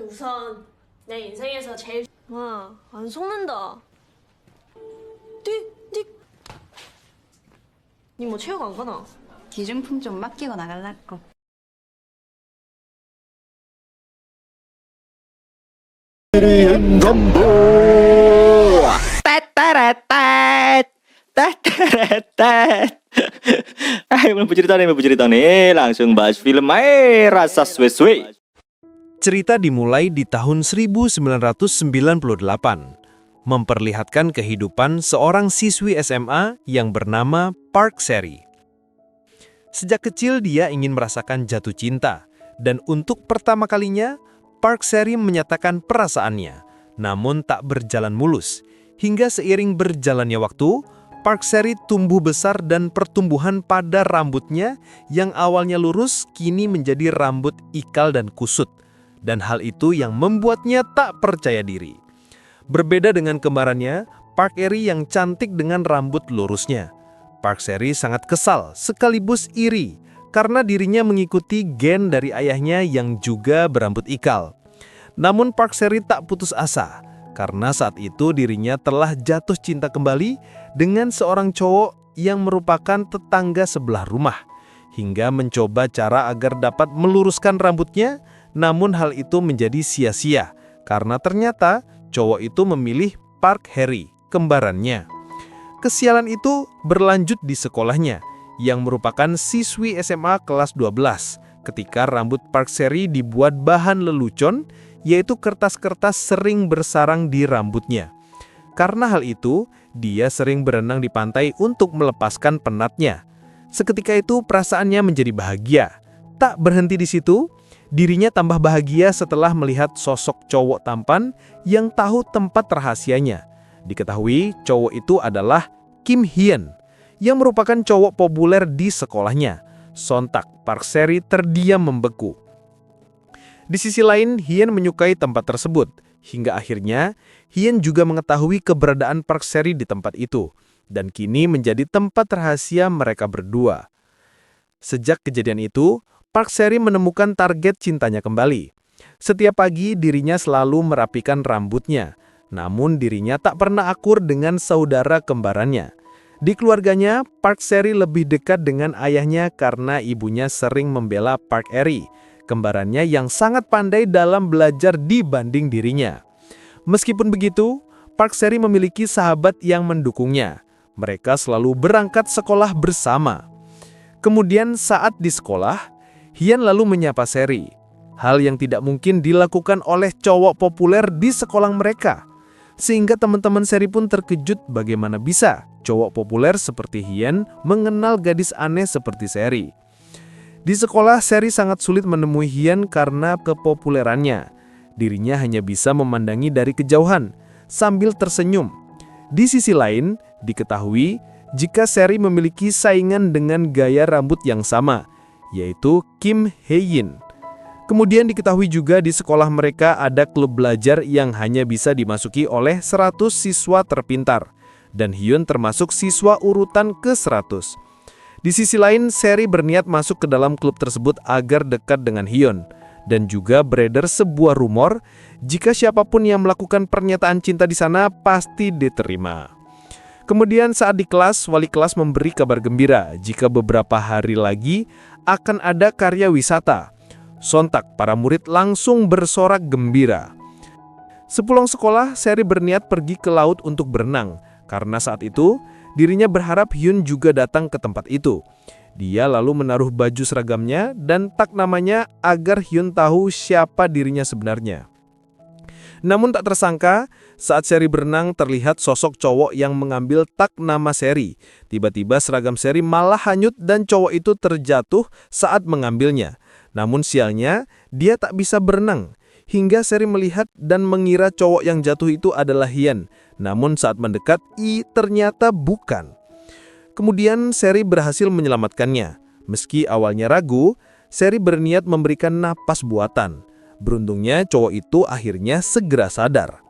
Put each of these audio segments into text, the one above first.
우선 내 인생에서 제일 와, 안 속는다. 니 뭐 체육 안 가나? 기중품 좀 맡기고 나갈라고. Tatarat, tatarat. Ayo bercerita nih, langsung bahas film aja, rasa suwe-suwe. Cerita dimulai di tahun 1998, memperlihatkan kehidupan seorang siswi SMA yang bernama Park Seri. Sejak kecil dia ingin merasakan jatuh cinta, dan untuk pertama kalinya, Park Seri menyatakan perasaannya, namun tak berjalan mulus. Hingga seiring berjalannya waktu, Park Seri tumbuh besar dan pertumbuhan pada rambutnya yang awalnya lurus kini menjadi rambut ikal dan kusut. Dan hal itu yang membuatnya tak percaya diri. Berbeda dengan kembarannya, Park Eri yang cantik dengan rambut lurusnya. Park Seri sangat kesal sekaligus iri karena dirinya mengikuti gen dari ayahnya yang juga berambut ikal. Namun Park Seri tak putus asa karena saat itu dirinya telah jatuh cinta kembali dengan seorang cowok yang merupakan tetangga sebelah rumah, hingga mencoba cara agar dapat meluruskan rambutnya. Namun hal itu menjadi sia-sia karena ternyata cowok itu memilih Park Heri, kembarannya. Kesialan itu berlanjut di sekolahnya yang merupakan siswi SMA kelas 12 ketika rambut Park Seri dibuat bahan lelucon, yaitu kertas-kertas sering bersarang di rambutnya. Karena hal itu, dia sering berenang di pantai untuk melepaskan penatnya. Seketika itu perasaannya menjadi bahagia. Tak berhenti di situ, dirinya tambah bahagia setelah melihat sosok cowok tampan yang tahu tempat rahasianya. Diketahui cowok itu adalah Kim Hyun, yang merupakan cowok populer di sekolahnya. Sontak Park Seri terdiam membeku. Di sisi lain, Hyun menyukai tempat tersebut. Hingga akhirnya, Hyun juga mengetahui keberadaan Park Seri di tempat itu. Dan kini menjadi tempat rahasia mereka berdua. Sejak kejadian itu, Park Seri menemukan target cintanya kembali. Setiap pagi dirinya selalu merapikan rambutnya, namun dirinya tak pernah akur dengan saudara kembarannya. Di keluarganya, Park Seri lebih dekat dengan ayahnya karena ibunya sering membela Park Eri, kembarannya yang sangat pandai dalam belajar dibanding dirinya. Meskipun begitu, Park Seri memiliki sahabat yang mendukungnya. Mereka selalu berangkat sekolah bersama. Kemudian saat di sekolah, Hyun lalu menyapa Seri, hal yang tidak mungkin dilakukan oleh cowok populer di sekolah mereka. Sehingga teman-teman Seri pun terkejut bagaimana bisa cowok populer seperti Hyun mengenal gadis aneh seperti Seri. Di sekolah, Seri sangat sulit menemui Hyun karena kepopulerannya. Dirinya hanya bisa memandangi dari kejauhan, sambil tersenyum. Di sisi lain, diketahui jika Seri memiliki saingan dengan gaya rambut yang sama, yaitu Kim Hyun. Kemudian diketahui juga di sekolah mereka ada klub belajar yang hanya bisa dimasuki oleh 100 siswa terpintar, dan Hyun termasuk siswa urutan ke-100. Di sisi lain, Seri berniat masuk ke dalam klub tersebut agar dekat dengan Hyun, dan juga beredar sebuah rumor jika siapapun yang melakukan pernyataan cinta di sana pasti diterima. Kemudian saat di kelas, wali kelas memberi kabar gembira jika beberapa hari lagi akan ada karya wisata. Sontak para murid langsung bersorak gembira. Sepulang sekolah, Seri berniat pergi ke laut untuk berenang, karena saat itu dirinya berharap Hyun juga datang ke tempat itu. Dia lalu menaruh baju seragamnya dan tag namanya agar Hyun tahu siapa dirinya sebenarnya. Namun tak tersangka, saat Seri berenang terlihat sosok cowok yang mengambil tag nama Seri. Tiba-tiba seragam Seri malah hanyut dan cowok itu terjatuh saat mengambilnya. Namun sialnya, dia tak bisa berenang. Hingga Seri melihat dan mengira cowok yang jatuh itu adalah Hyun. Namun saat mendekat, ternyata bukan. Kemudian Seri berhasil menyelamatkannya. Meski awalnya ragu, Seri berniat memberikan napas buatan. Beruntungnya cowok itu akhirnya segera sadar.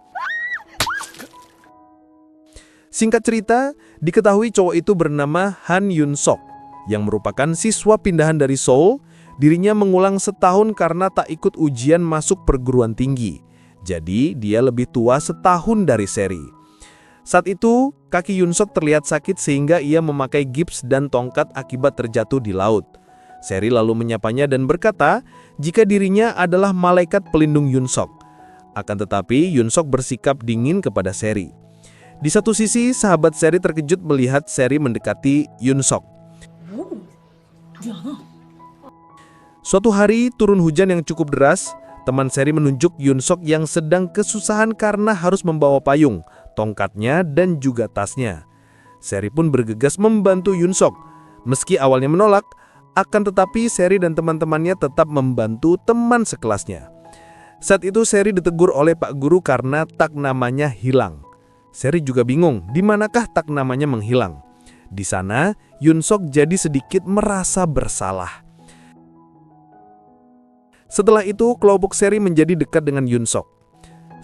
Singkat cerita, diketahui cowok itu bernama Han Yun Sok, yang merupakan siswa pindahan dari Seoul. Dirinya mengulang setahun karena tak ikut ujian masuk perguruan tinggi. Jadi, dia lebih tua setahun dari Seri. Saat itu, kaki Yunsok terlihat sakit sehingga ia memakai gips dan tongkat akibat terjatuh di laut. Seri lalu menyapanya dan berkata jika dirinya adalah malaikat pelindung Yunsok. Akan tetapi, Yunsok bersikap dingin kepada Seri. Di satu sisi, sahabat Seri terkejut melihat Seri mendekati Yunsok. Suatu hari, turun hujan yang cukup deras. Teman Seri menunjuk Yunsok yang sedang kesusahan karena harus membawa payung, tongkatnya, dan juga tasnya. Seri pun bergegas membantu Yunsok. Meski awalnya menolak, akan tetapi Seri dan teman-temannya tetap membantu teman sekelasnya. Saat itu Seri ditegur oleh Pak Guru karena tag namanya hilang. Seri juga bingung di manakah tag namanya menghilang. Di sana, Yunsok jadi sedikit merasa bersalah. Setelah itu, kelompok Seri menjadi dekat dengan Yunsok.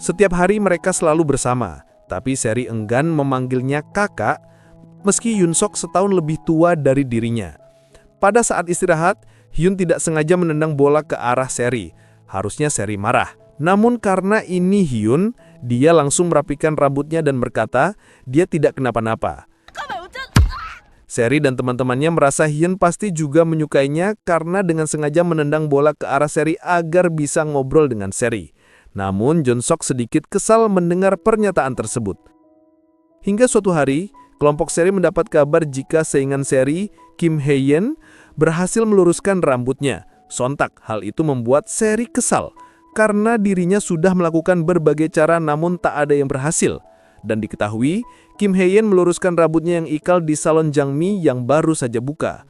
Setiap hari mereka selalu bersama, tapi Seri enggan memanggilnya kakak, meski Yunsok setahun lebih tua dari dirinya. Pada saat istirahat, Hyun tidak sengaja menendang bola ke arah Seri. Harusnya Seri marah. Namun karena ini Hyun, dia langsung merapikan rambutnya dan berkata, dia tidak kenapa-napa. Seri dan teman-temannya merasa Hyun pasti juga menyukainya karena dengan sengaja menendang bola ke arah Seri agar bisa ngobrol dengan Seri. Namun Junsok sedikit kesal mendengar pernyataan tersebut. Hingga suatu hari, kelompok Seri mendapat kabar jika saingan Seri, Kim Hae-yeon, berhasil meluruskan rambutnya. Sontak hal itu membuat Seri kesal karena dirinya sudah melakukan berbagai cara namun tak ada yang berhasil. Dan diketahui, Kim Hae-yeon meluruskan rambutnya yang ikal di salon Jangmi yang baru saja buka.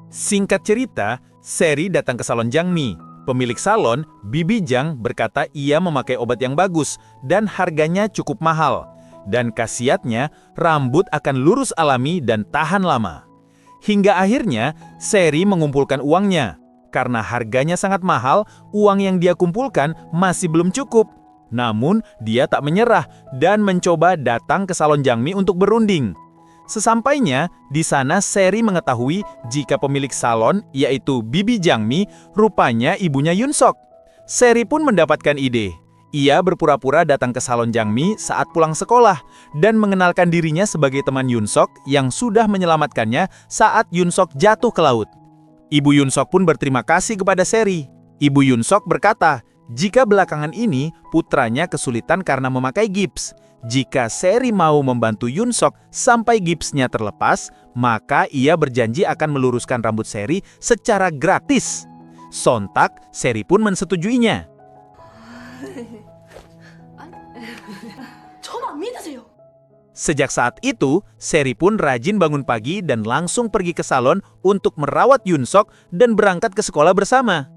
Singkat cerita, Seri datang ke salon Jangmi. Pemilik salon, Bibi Jang, berkata ia memakai obat yang bagus dan harganya cukup mahal. Dan khasiatnya, rambut akan lurus alami dan tahan lama. Hingga akhirnya, Seri mengumpulkan uangnya. Karena harganya sangat mahal, uang yang dia kumpulkan masih belum cukup. Namun, dia tak menyerah dan mencoba datang ke salon Jangmi untuk berunding. Sesampainya, di sana Seri mengetahui jika pemilik salon, yaitu Bibi Jangmi, rupanya ibunya Yunsok. Seri pun mendapatkan ide. Ia berpura-pura datang ke salon Jangmi saat pulang sekolah dan mengenalkan dirinya sebagai teman Yunsok yang sudah menyelamatkannya saat Yunsok jatuh ke laut. Ibu Yunsok pun berterima kasih kepada Seri. Ibu Yunsok berkata, jika belakangan ini putranya kesulitan karena memakai gips. Jika Seri mau membantu Yunsok sampai gipsnya terlepas, maka ia berjanji akan meluruskan rambut Seri secara gratis. Sontak, Seri pun mensetujuinya. Sejak saat itu, Seri pun rajin bangun pagi dan langsung pergi ke salon untuk merawat Yunsok dan berangkat ke sekolah bersama.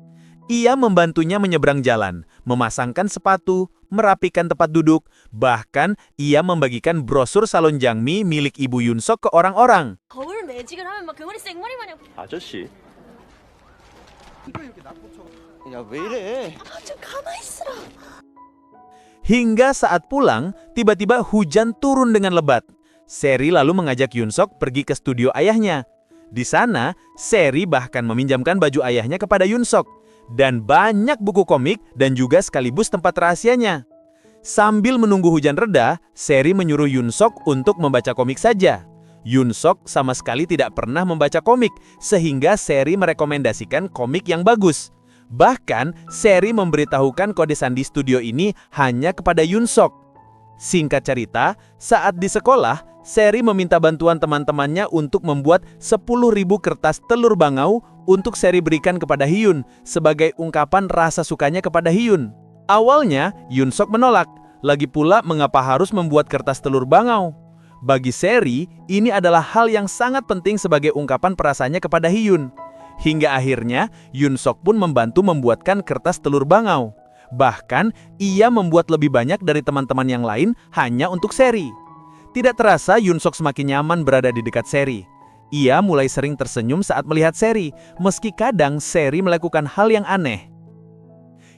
Ia membantunya menyeberang jalan, memasangkan sepatu, merapikan tempat duduk, bahkan ia membagikan brosur salon Jangmi milik ibu Yunsok ke orang-orang. 아저씨. 야, 왜 이래? Hingga saat pulang, tiba-tiba hujan turun dengan lebat. Seri lalu mengajak Yunsok pergi ke studio ayahnya. Di sana, Seri bahkan meminjamkan baju ayahnya kepada Yunsok. Dan banyak buku komik dan juga sekaligus tempat rahasianya. Sambil menunggu hujan reda, Seri menyuruh Yunsok untuk membaca komik saja. Yunsok sama sekali tidak pernah membaca komik, sehingga Seri merekomendasikan komik yang bagus. Bahkan, Seri memberitahukan kode sandi studio ini hanya kepada Yunsok. Singkat cerita, saat di sekolah, Seri meminta bantuan teman-temannya untuk membuat 10.000 kertas telur bangau untuk Seri berikan kepada Hyun sebagai ungkapan rasa sukanya kepada Hyun. Awalnya, Yunsok menolak. Lagi pula, mengapa harus membuat kertas telur bangau? Bagi Seri, ini adalah hal yang sangat penting sebagai ungkapan perasaannya kepada Hyun. Hingga akhirnya, Yunsok pun membantu membuatkan kertas telur bangau. Bahkan, ia membuat lebih banyak dari teman-teman yang lain hanya untuk Seri. Tidak terasa, Yunsok semakin nyaman berada di dekat Seri. Ia mulai sering tersenyum saat melihat Seri, meski kadang Seri melakukan hal yang aneh.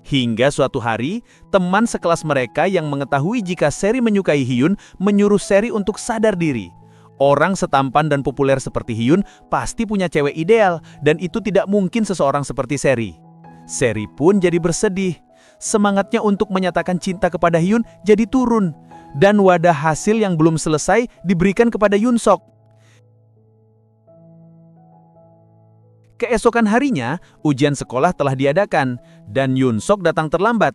Hingga suatu hari, teman sekelas mereka yang mengetahui jika Seri menyukai Hyun menyuruh Seri untuk sadar diri. Orang setampan dan populer seperti Hyun pasti punya cewek ideal, dan itu tidak mungkin seseorang seperti Seri. Seri pun jadi bersedih. Semangatnya untuk menyatakan cinta kepada Hyun jadi turun, dan wadah hasil yang belum selesai diberikan kepada Yunsok. Keesokan harinya, ujian sekolah telah diadakan, dan Yunsok datang terlambat.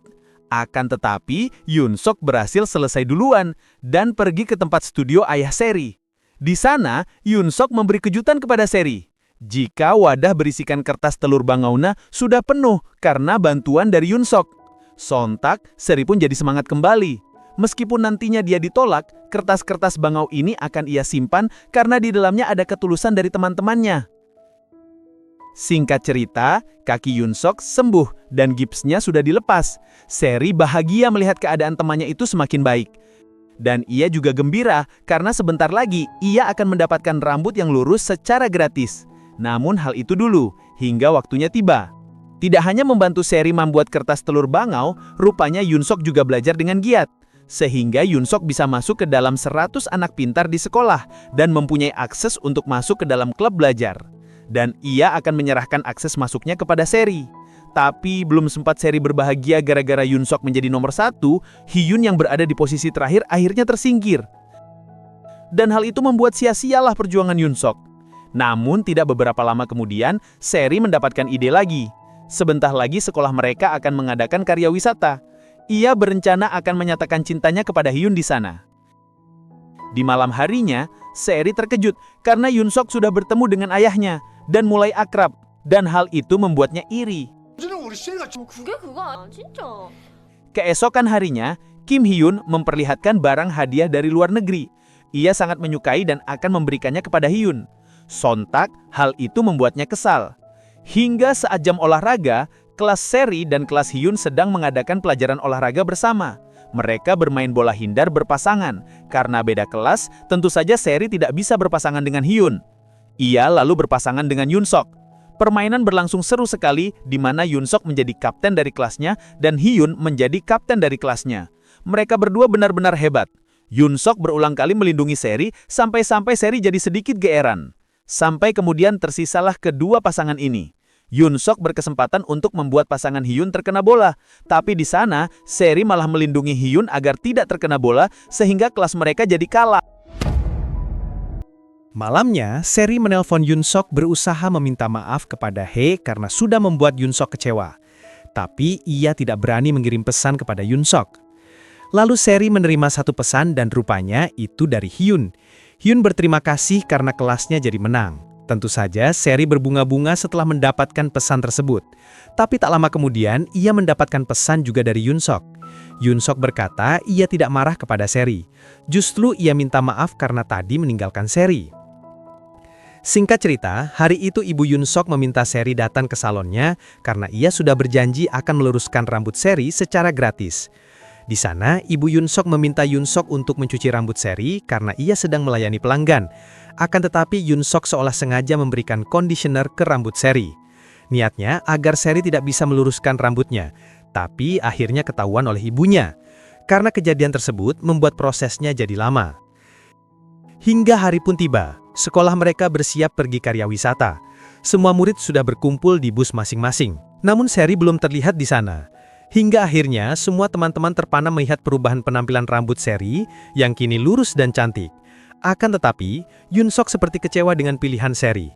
Akan tetapi, Yunsok berhasil selesai duluan, dan pergi ke tempat studio ayah Seri. Di sana, Yunsok memberi kejutan kepada Seri. Jika wadah berisikan kertas telur bangauna sudah penuh karena bantuan dari Yunsok. Sontak, Seri pun jadi semangat kembali. Meskipun nantinya dia ditolak, kertas-kertas bangau ini akan ia simpan karena di dalamnya ada ketulusan dari teman-temannya. Singkat cerita, kaki Yunsok sembuh dan gipsnya sudah dilepas. Seri bahagia melihat keadaan temannya itu semakin baik. Dan ia juga gembira karena sebentar lagi ia akan mendapatkan rambut yang lurus secara gratis. Namun hal itu dulu, hingga waktunya tiba. Tidak hanya membantu Seri membuat kertas telur bangau, rupanya Yunsok juga belajar dengan giat. Sehingga Yunsok bisa masuk ke dalam 100 anak pintar di sekolah dan mempunyai akses untuk masuk ke dalam klub belajar. Dan ia akan menyerahkan akses masuknya kepada Seri. Tapi belum sempat Seri berbahagia gara-gara Yunsok menjadi nomor 1, Hyun yang berada di posisi terakhir akhirnya tersingkir. Dan hal itu membuat sia-sialah perjuangan Yunsok. Namun tidak beberapa lama kemudian, Seri mendapatkan ide lagi. Sebentar lagi sekolah mereka akan mengadakan karya wisata. Ia berencana akan menyatakan cintanya kepada Hyun di sana. Di malam harinya, Seri terkejut karena Yunsok sudah bertemu dengan ayahnya dan mulai akrab. Dan hal itu membuatnya iri. 그게 그거 진짜. Keesokan harinya, Kim Hyun memperlihatkan barang hadiah dari luar negeri. Ia sangat menyukai dan akan memberikannya kepada Hyun. Sontak, hal itu membuatnya kesal. Hingga saat jam olahraga, kelas Seri dan kelas Hyun sedang mengadakan pelajaran olahraga bersama. Mereka bermain bola hindar berpasangan. Karena beda kelas, tentu saja Seri tidak bisa berpasangan dengan Hyun. Ia lalu berpasangan dengan Yunsok. Permainan berlangsung seru sekali, di mana Yunsok menjadi kapten dari kelasnya dan Hyun menjadi kapten dari kelasnya. Mereka berdua benar-benar hebat. Yunsok berulang kali melindungi Seri sampai-sampai Seri jadi sedikit geeran. Sampai kemudian tersisalah kedua pasangan ini. Yunsok berkesempatan untuk membuat pasangan Hyun terkena bola. Tapi di sana, Seri malah melindungi Hyun agar tidak terkena bola sehingga kelas mereka jadi kalah. Malamnya, Seri menelpon Yunsok berusaha meminta maaf kepada Hye karena sudah membuat Yunsok kecewa. Tapi ia tidak berani mengirim pesan kepada Yunsok. Lalu Seri menerima satu pesan dan rupanya itu dari Hyun. Hyun berterima kasih karena kelasnya jadi menang. Tentu saja Seri berbunga-bunga setelah mendapatkan pesan tersebut. Tapi tak lama kemudian ia mendapatkan pesan juga dari Yunsok. Yunsok berkata ia tidak marah kepada Seri. Justru ia minta maaf karena tadi meninggalkan Seri. Singkat cerita, hari itu ibu Yunsok meminta Seri datang ke salonnya karena ia sudah berjanji akan meluruskan rambut Seri secara gratis. Di sana, ibu Yunsok meminta Yunsok untuk mencuci rambut Seri karena ia sedang melayani pelanggan. Akan tetapi Yunsok seolah sengaja memberikan conditioner ke rambut Seri. Niatnya agar Seri tidak bisa meluruskan rambutnya, tapi akhirnya ketahuan oleh ibunya. Karena kejadian tersebut membuat prosesnya jadi lama. Hingga hari pun tiba, sekolah mereka bersiap pergi karya wisata. Semua murid sudah berkumpul di bus masing-masing. Namun Seri belum terlihat di sana. Hingga akhirnya semua teman-teman terpana melihat perubahan penampilan rambut Seri yang kini lurus dan cantik. Akan tetapi, Yunsok seperti kecewa dengan pilihan Seri.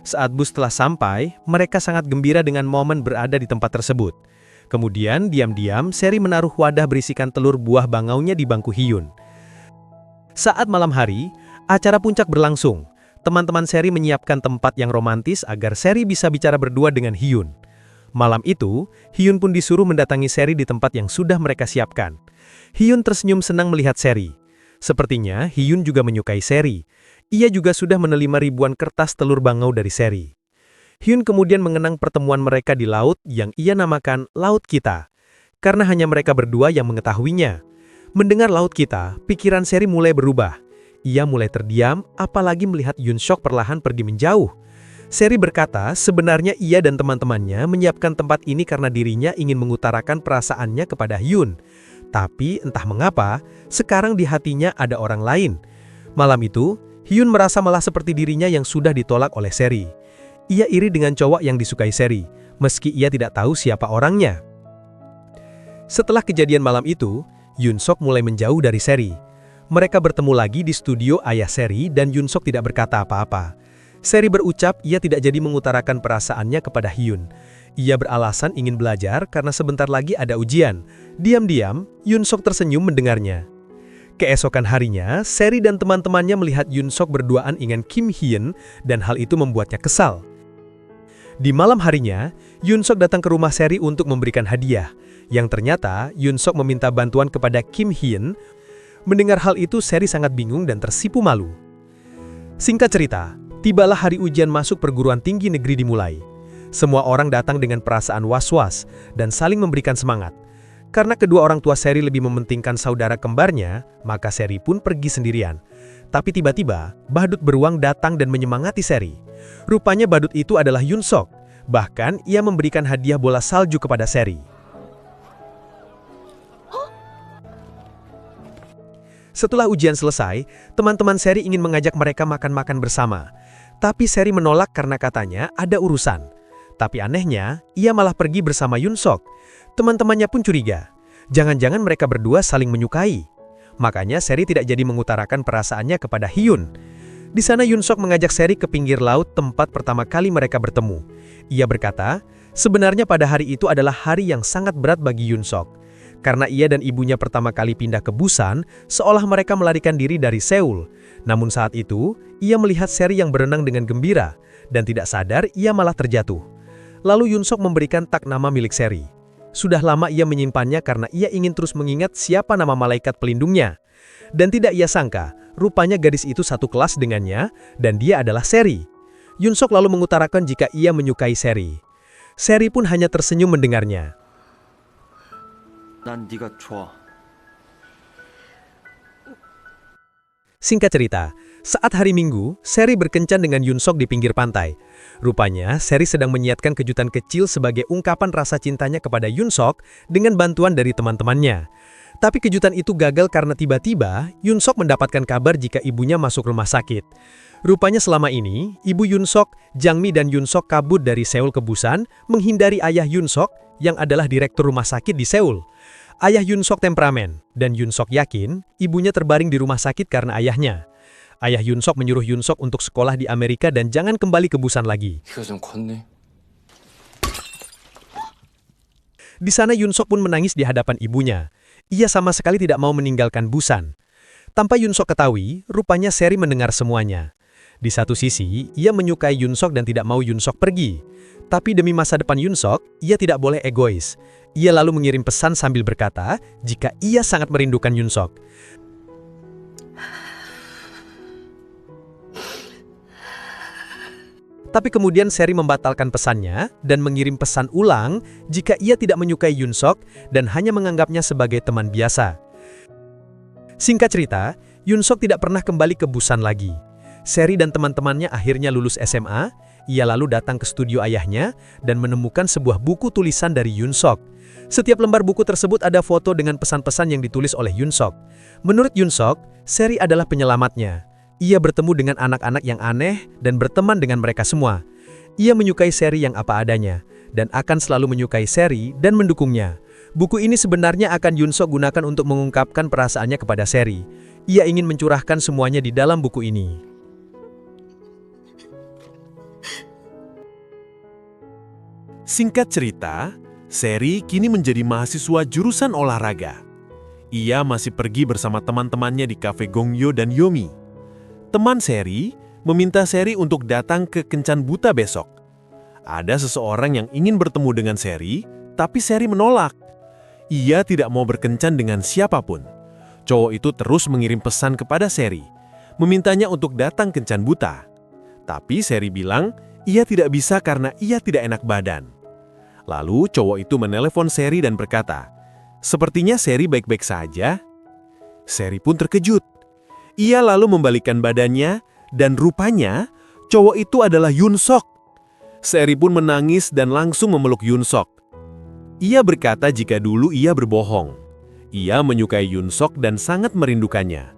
Saat bus telah sampai, mereka sangat gembira dengan momen berada di tempat tersebut. Kemudian, diam-diam Seri menaruh wadah berisikan telur buah bangaunya di bangku Hyun. Saat malam hari, acara puncak berlangsung. Teman-teman Seri menyiapkan tempat yang romantis agar Seri bisa bicara berdua dengan Hyun. Malam itu, Hyun pun disuruh mendatangi Seri di tempat yang sudah mereka siapkan. Hyun tersenyum senang melihat Seri. Sepertinya Hyun juga menyukai Seri. Ia juga sudah menerima ribuan kertas telur bangau dari Seri. Hyun kemudian mengenang pertemuan mereka di laut yang ia namakan Laut Kita. Karena hanya mereka berdua yang mengetahuinya. Mendengar Laut Kita, pikiran Seri mulai berubah. Ia mulai terdiam, apalagi melihat Yunsok perlahan pergi menjauh. Seri berkata sebenarnya ia dan teman-temannya menyiapkan tempat ini karena dirinya ingin mengutarakan perasaannya kepada Hyun. Tapi entah mengapa, sekarang di hatinya ada orang lain. Malam itu, Hyun merasa malah seperti dirinya yang sudah ditolak oleh Seri. Ia iri dengan cowok yang disukai Seri, meski ia tidak tahu siapa orangnya. Setelah kejadian malam itu, Yunsok mulai menjauh dari Seri. Mereka bertemu lagi di studio ayah Seri dan Yunsok tidak berkata apa-apa. Seri berucap ia tidak jadi mengutarakan perasaannya kepada Hyun. Ia beralasan ingin belajar karena sebentar lagi ada ujian. Diam-diam, Yunsok tersenyum mendengarnya. Keesokan harinya, Seri dan teman-temannya melihat Yunsok berduaan dengan Kim Hyun dan hal itu membuatnya kesal. Di malam harinya, Yunsok datang ke rumah Seri untuk memberikan hadiah. Yang ternyata, Yunsok meminta bantuan kepada Kim Hyun. Mendengar hal itu, Seri sangat bingung dan tersipu malu. Singkat cerita, tibalah hari ujian masuk perguruan tinggi negeri dimulai. Semua orang datang dengan perasaan was-was dan saling memberikan semangat. Karena kedua orang tua Seri lebih mementingkan saudara kembarnya, maka Seri pun pergi sendirian. Tapi tiba-tiba, badut beruang datang dan menyemangati Seri. Rupanya badut itu adalah Yunsok. Bahkan, ia memberikan hadiah bola salju kepada Seri. Setelah ujian selesai, teman-teman Seri ingin mengajak mereka makan-makan bersama. Tapi Seri menolak karena katanya ada urusan. Tapi anehnya, ia malah pergi bersama Yunsok. Teman-temannya pun curiga. Jangan-jangan mereka berdua saling menyukai. Makanya Seri tidak jadi mengutarakan perasaannya kepada Hyun. Di sana Yunsok mengajak Seri ke pinggir laut tempat pertama kali mereka bertemu. Ia berkata, sebenarnya pada hari itu adalah hari yang sangat berat bagi Yunsok. Karena ia dan ibunya pertama kali pindah ke Busan, seolah mereka melarikan diri dari Seoul. Namun saat itu, ia melihat Seri yang berenang dengan gembira, dan tidak sadar ia malah terjatuh. Lalu Yunsok memberikan tag nama milik Seri. Sudah lama ia menyimpannya karena ia ingin terus mengingat siapa nama malaikat pelindungnya. Dan tidak ia sangka, rupanya gadis itu satu kelas dengannya, dan dia adalah Seri. Yunsok lalu mengutarakan jika ia menyukai Seri. Seri pun hanya tersenyum mendengarnya. 난 네가 좋아. Singkat cerita, saat hari Minggu, Seri berkencan dengan Yunsok di pinggir pantai. Rupanya, Seri sedang menyiapkan kejutan kecil sebagai ungkapan rasa cintanya kepada Yunsok dengan bantuan dari teman-temannya. Tapi kejutan itu gagal karena tiba-tiba Yunsok mendapatkan kabar jika ibunya masuk rumah sakit. Rupanya selama ini, ibu Yunsok, Jangmi dan Yunsok kabur dari Seoul ke Busan menghindari ayah Yunsok yang adalah direktur rumah sakit di Seoul. Ayah Yunsok temperamen, dan Yunsok yakin ibunya terbaring di rumah sakit karena ayahnya. Ayah Yunsok menyuruh Yunsok untuk sekolah di Amerika dan jangan kembali ke Busan lagi. 이거 좀 컸네. Di sana Yunsok pun menangis di hadapan ibunya. Ia sama sekali tidak mau meninggalkan Busan. Tanpa Yunsok ketahui, rupanya Seri mendengar semuanya. Di satu sisi, ia menyukai Yunsok dan tidak mau Yunsok pergi. Tapi demi masa depan Yunsok, ia tidak boleh egois. Ia lalu mengirim pesan sambil berkata jika ia sangat merindukan Yunsok. Tapi kemudian Seri membatalkan pesannya dan mengirim pesan ulang jika ia tidak menyukai Yunsok dan hanya menganggapnya sebagai teman biasa. Singkat cerita, Yunsok tidak pernah kembali ke Busan lagi. Seri dan teman-temannya akhirnya lulus SMA. Ia lalu datang ke studio ayahnya dan menemukan sebuah buku tulisan dari Yunsok. Setiap lembar buku tersebut ada foto dengan pesan-pesan yang ditulis oleh Yunsok. Menurut Yunsok, Seri adalah penyelamatnya. Ia bertemu dengan anak-anak yang aneh dan berteman dengan mereka semua. Ia menyukai Seri yang apa adanya, dan akan selalu menyukai Seri dan mendukungnya. Buku ini sebenarnya akan Yunsok gunakan untuk mengungkapkan perasaannya kepada Seri. Ia ingin mencurahkan semuanya di dalam buku ini. Singkat cerita, Seri kini menjadi mahasiswa jurusan olahraga. Ia masih pergi bersama teman-temannya di kafe Gongyo dan Yomi. Teman Seri meminta Seri untuk datang ke kencan buta besok. Ada seseorang yang ingin bertemu dengan Seri, tapi Seri menolak. Ia tidak mau berkencan dengan siapapun. Cowok itu terus mengirim pesan kepada Seri, memintanya untuk datang kencan buta. Tapi Seri bilang, ia tidak bisa karena ia tidak enak badan. Lalu cowok itu menelepon Seri dan berkata, "Sepertinya Seri baik-baik saja." Seri pun terkejut. Ia lalu membalikkan badannya dan rupanya cowok itu adalah Yunsok. Seri pun menangis dan langsung memeluk Yunsok. Ia berkata jika dulu ia berbohong. Ia menyukai Yunsok dan sangat merindukannya.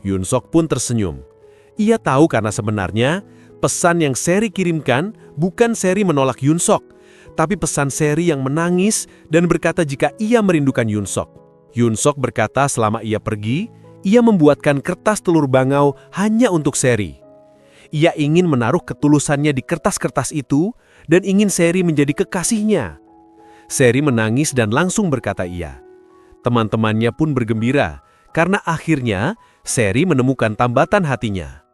Yunsok pun tersenyum. Ia tahu karena sebenarnya pesan yang Seri kirimkan bukan Seri menolak Yunsok, tapi pesan Seri yang menangis dan berkata jika ia merindukan Yunsok. Yunsok berkata selama ia pergi, ia membuatkan kertas telur bangau hanya untuk Seri. Ia ingin menaruh ketulusannya di kertas-kertas itu dan ingin Seri menjadi kekasihnya. Seri menangis dan langsung berkata iya. Teman-temannya pun bergembira karena akhirnya Seri menemukan tambatan hatinya.